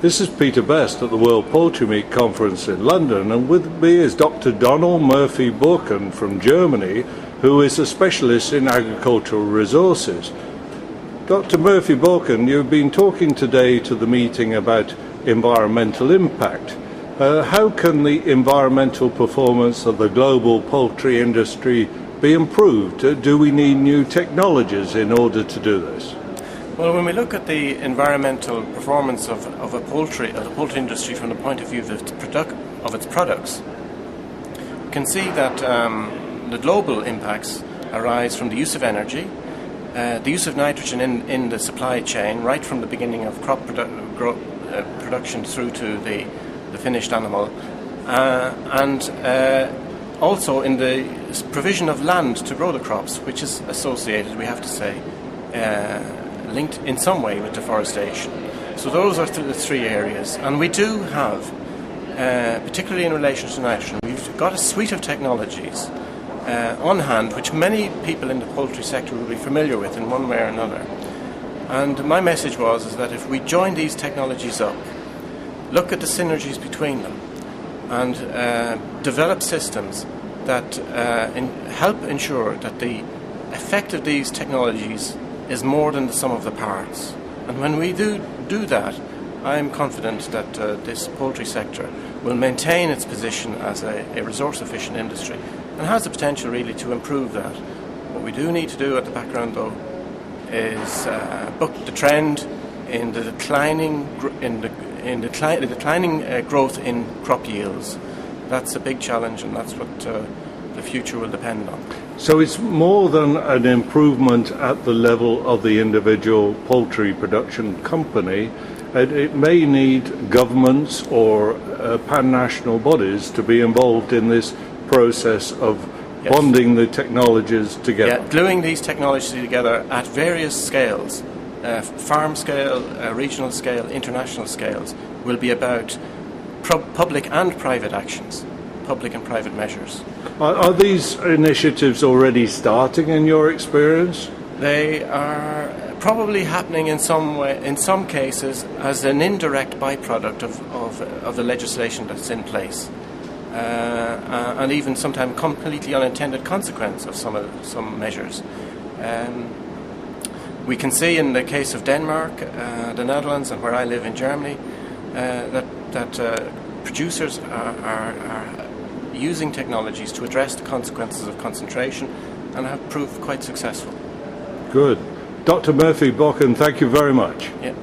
This is Peter Best at the World Poultry Meat Conference in London, and with me is Dr Donal Murphy-Bokern from Germany, who is a specialist in agricultural resources. Dr Murphy-Bokern, you've been talking today to the meeting about environmental impact. How can the environmental performance of the global poultry industry be improved? Do we need new technologies in order to do this? Well, when we look at the environmental performance of the poultry industry from the point of view of its products, we can see that the global impacts arise from the use of energy, the use of nitrogen in the supply chain, right from the beginning of crop production through to the finished animal, and also in the provision of land to grow the crops, which is associated, we have to say, linked in some way with deforestation. So those are the three areas, and we do have, particularly in relation to nitrogen, we've got a suite of technologies on hand which many people in the poultry sector will be familiar with in one way or another. And my message is that if we join these technologies up, look at the synergies between them, and develop systems that help ensure that the effect of these technologies is more than the sum of the parts. And when we do that, I am confident that this poultry sector will maintain its position as a resource-efficient industry and has the potential really to improve that. What we do need to do at the background, though, is buck the trend in the declining growth in crop yields. That's a big challenge, and that's what the future will depend on. So it's more than an improvement at the level of the individual poultry production company. It may need governments or pan-national bodies to be involved in this process of bonding the technologies together. Yeah, gluing these technologies together at various scales, farm scale, regional scale, international scales, will be about public and private actions, public and private measures. Are these initiatives already starting in your experience? They are probably happening in some way, in some cases, as an indirect byproduct of the legislation that's in place, and even sometimes completely unintended consequence of some measures. We can see in the case of Denmark, the Netherlands, and where I live in Germany, that producers are using technologies to address the consequences of concentration and have proved quite successful. Good. Dr Murphy-Bokern, thank you very much. Yeah.